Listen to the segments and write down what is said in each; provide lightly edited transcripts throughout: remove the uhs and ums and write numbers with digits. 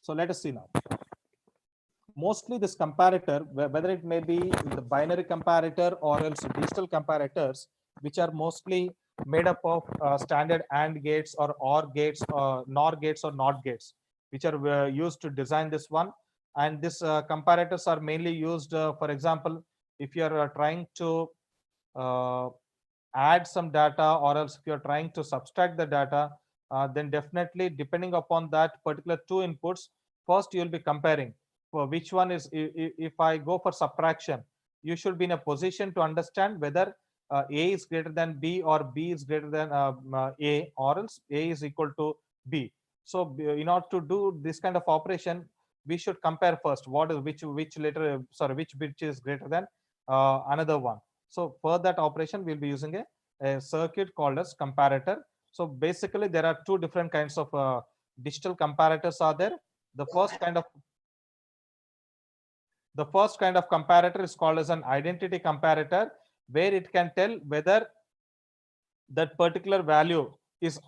So let us see now. Mostly this comparator, whether it may be the binary comparator or else digital comparators, which are mostly made up of standard AND gates or OR gates or NOR gates or NOT gates, which are used to design this one. And these comparators are mainly used, for example, if you are trying to uh, add some data, or else if you're trying to subtract the data, then definitely depending upon that particular two inputs, first you'll be comparing for which one is. If I go for subtraction, you should be in a position to understand whether A is greater than B or B is greater than A, or else A is equal to B. So in order to do this kind of operation, we should compare first what is which letter, sorry, which bit is greater than another one. So for that operation, we'll be using a circuit called as comparator. So basically, there are two different kinds of digital comparators are there. The first kind of comparator is called as an identity comparator, where it can tell whether that particular value is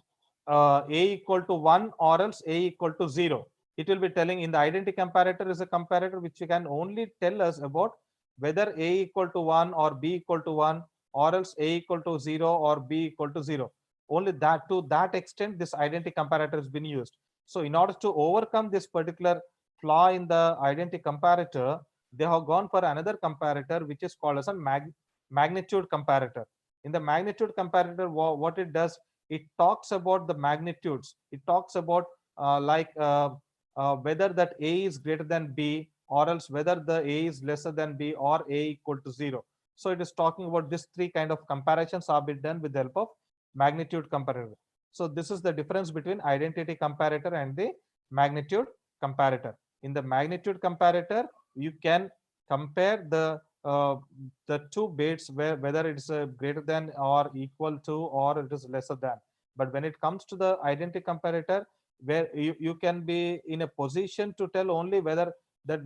A equal to 1 or else A equal to 0. It will be telling in the identity comparator is a comparator which can only tell us about whether A equal to 1 or B equal to 1, or else A equal to 0 or B equal to 0. Only that, to that extent this identity comparator has been used. So in order to overcome this particular flaw in the identity comparator, they have gone for another comparator which is called as a magnitude comparator. In the magnitude comparator, what it does, it talks about the magnitudes. It talks about whether that A is greater than B, or else whether the A is lesser than B, or A equal to 0. So it is talking about this three kind of comparisons are being done with the help of magnitude comparator. So this is the difference between identity comparator and the magnitude comparator. In the magnitude comparator, you can compare the two bits whether it's greater than or equal to or it is lesser than. But when it comes to the identity comparator, where you can be in a position to tell only whether that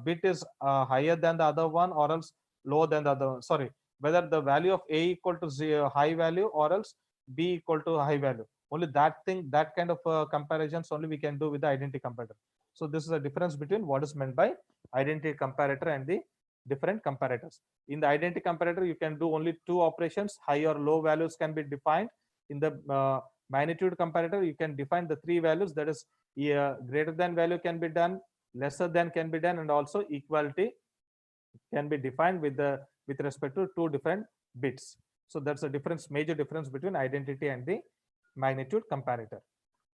bit is higher than the other one or else lower than the other, sorry, whether the value of A equal to 0, high value, or else B equal to high value. Only that thing, that kind of comparisons only we can do with the identity comparator. So this is the difference between what is meant by identity comparator and the different comparators. In the identity comparator, you can do only two operations, high or low values can be defined. In the magnitude comparator, you can define the three values, that is greater than value can be done, lesser than can be done, and also equality can be defined with respect to two different bits. So that's a difference, major difference between identity and the magnitude comparator.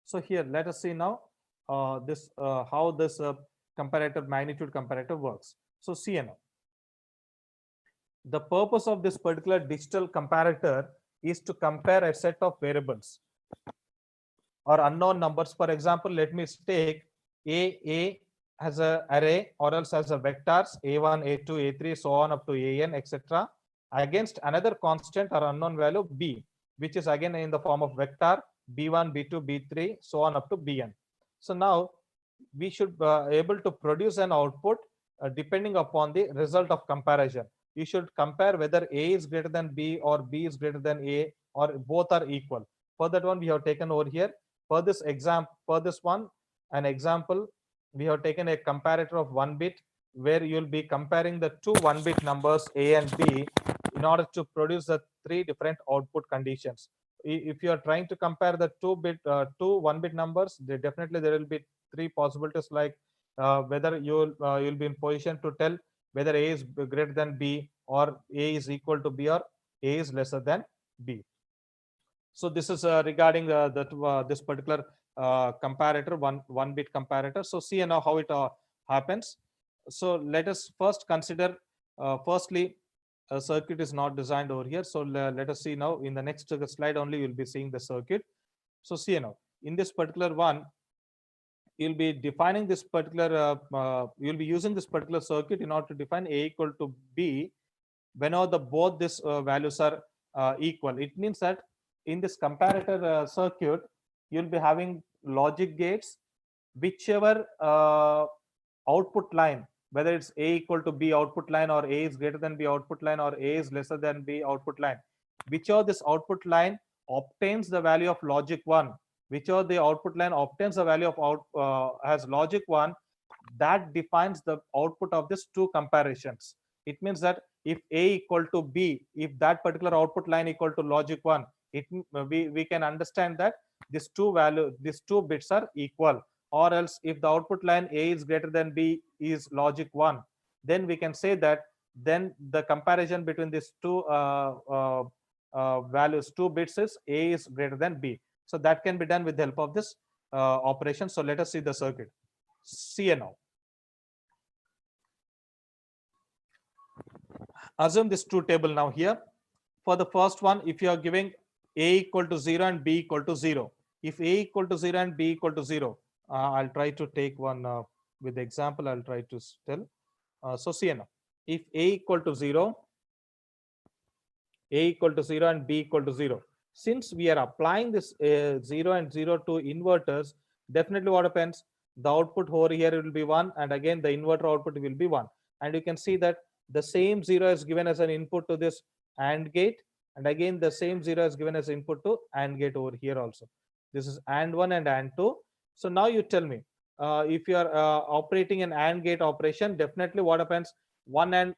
So here let us see now this how this comparator, magnitude comparator works. So see now, the purpose of this particular digital comparator is to compare a set of variables or unknown numbers. For example, let me take A as a array or else as a vectors A1, A2, A3, so on up to AN, etc., against another constant or unknown value B, which is again in the form of vector B1, B2, B3, so on up to Bn. So now we should able to produce an output depending upon the result of comparison. You should compare whether A is greater than B or B is greater than A, or both are equal. For that one, we have taken over here. For this example, for this one, an example, we have taken a comparator of 1 bit, where you'll be comparing the two 1-bit numbers A and B in order to produce the three different output conditions. If you are trying to compare the two 1-bit numbers, definitely there will be three possibilities, like whether you'll be in position to tell whether A is greater than B, or A is equal to B, or A is lesser than B. So this is regarding this particular comparator, one bit comparator. So see now how it happens. So let us first consider, firstly, a circuit is not designed over here. So let us see now in the next slide only you'll be seeing the circuit. So see now in this particular one, you'll be defining this particular, you'll be using this particular circuit in order to define A equal to B whenever both these values are equal. It means that in this comparator circuit, you'll be having logic gates, whichever output line, whether it's A equal to B output line, or A is greater than B output line, or A is lesser than B output line, whichever this output line obtains the value of logic 1, whichever the output line obtains a value of has logic 1, that defines the output of these two comparisons. It means that if A equal to B, if that particular output line equal to logic 1, we can understand that these two bits are equal. Or else if the output line A is greater than B is logic 1, then we can say that then the comparison between these two values, two bits, is A is greater than B. So that can be done with the help of this operation. So let us see the circuit. See now. Assume this truth table now here. For the first one, if you are giving A equal to 0 and B equal to 0, if A equal to 0 and B equal to 0, I'll try to take one with the example. I'll try to tell. So see now, if A equal to 0, A equal to 0 and B equal to 0. Since we are applying this 0 and 0 to inverters, definitely what happens, the output over here will be 1, and again the inverter output will be 1. And you can see that the same 0 is given as an input to this AND gate, and again the same 0 is given as input to AND gate over here also. This is AND 1 and AND 2. So now you tell me, if you are operating an AND gate operation, definitely what happens, 1 and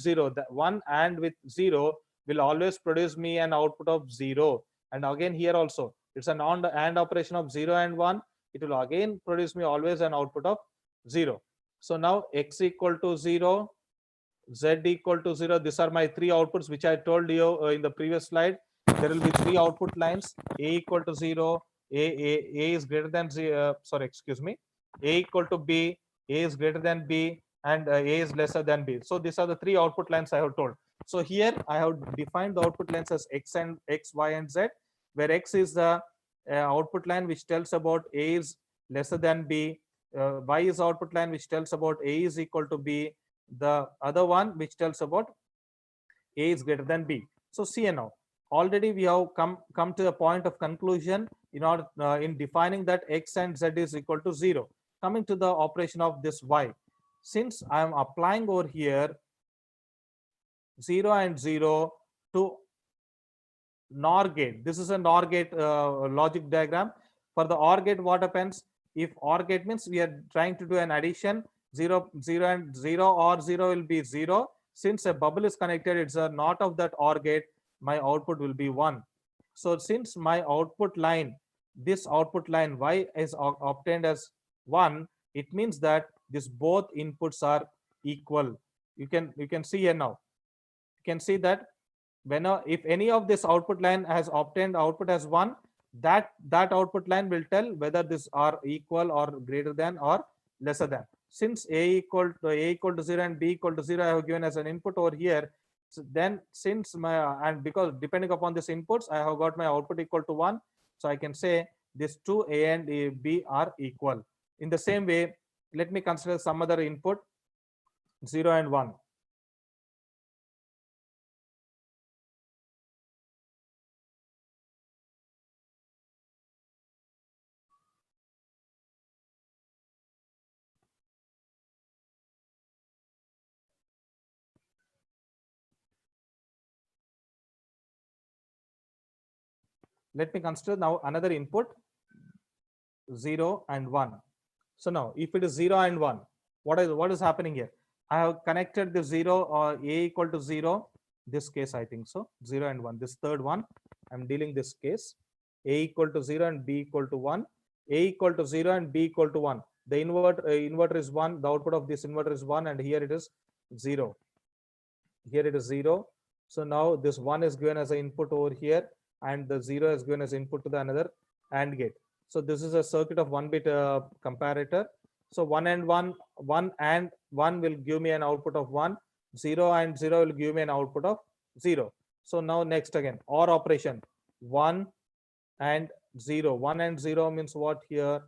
0, the 1 AND with 0 will always produce me an output of 0. And again here also, it's an AND operation of 0 and 1. It will again produce me always an output of 0. So now X equal to 0, Z equal to 0. These are my three outputs which I told you in the previous slide. There will be three output lines. A equal to 0, A is greater than 0, A equal to B, A is greater than B, and A is lesser than B. So these are the three output lines I have told. So here I have defined the output lines as X, Y, and Z, where X is the output line which tells about A is lesser than B. Y is output line which tells about A is equal to B. The other one which tells about A is greater than B. So see now, already we have come to a point of conclusion in order in defining that X and Z is equal to 0. Coming to the operation of this Y, since I am applying over here 0 and 0 to NOR gate. This is a NOR gate logic diagram. For the OR gate, what happens? If OR gate means we are trying to do an addition, 0, 0 and 0, or 0 will be 0. Since a bubble is connected, it's a not of that OR gate, my output will be 1. So since my output line, this output line Y is obtained as 1, it means that this both inputs are equal. You can see here now. You can see that when if any of this output line has obtained output as 1, that output line will tell whether these are equal or greater than or lesser than. Since A equal to 0 and B equal to 0 I have given as an input over here, so then since my and because depending upon these inputs I have got my output equal to 1, so I can say these two A and B are equal. In the same way, let me consider some other input, 0 and 1. Let me consider now another input, 0 and 1. So now if it is 0 and 1, what is happening here? I have connected the 0 or A equal to 0, this case I think so, 0 and 1, this third one I'm dealing this case, A equal to 0 and B equal to 1, A equal to 0 and B equal to 1. The inverter is 1, the output of this inverter is 1, and here it is 0. Here it is 0. So now this 1 is given as an input over here, and the 0 is given as input to the another AND gate. So this is a circuit of 1-bit comparator. So 1 and 1 will give me an output of 1, 0 and 0 will give me an output of 0. So now next again, OR operation, 1 and 0. 1 and 0 means what here?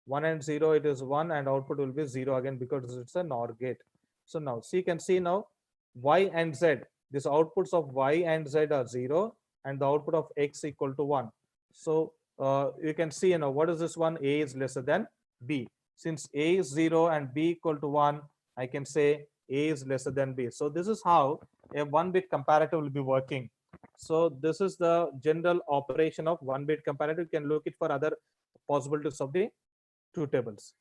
1 and 0, it is 1, and output will be 0 again because it's a NOR gate. So now, so you can see now Y and Z, these outputs of Y and Z are 0, and the output of X equal to 1. So you can see, what is this one? A is lesser than B. Since A is 0 and B equal to 1, I can say A is lesser than B. So this is how a 1-bit comparator will be working. So this is the general operation of 1-bit comparator. You can look it for other possibilities of the two tables.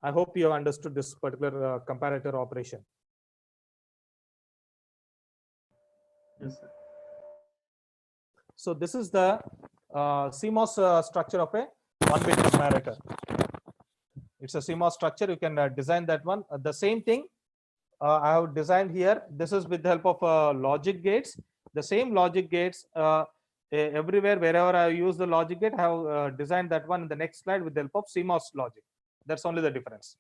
I hope you have understood this particular comparator operation. Yes, sir. So this is the CMOS structure of a 1-bit comparator. It's a CMOS structure. You can design that one. The same thing I have designed here. This is with the help of logic gates. The same logic gates everywhere, wherever I use the logic gate, I have designed that one in the next slide with the help of CMOS logic. That's only the difference.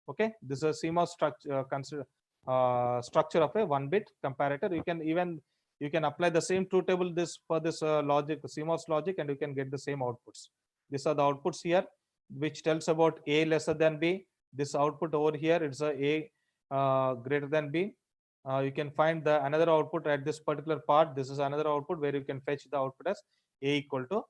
Okay, this is a CMOS structure structure of a 1-bit comparator. You can apply the same truth table this for this logic, CMOS logic, and you can get the same outputs. These are the outputs here, which tells about A lesser than B. This output over here, it's a greater than B. You can find the another output at this particular part. This is another output where you can fetch the output as A equal to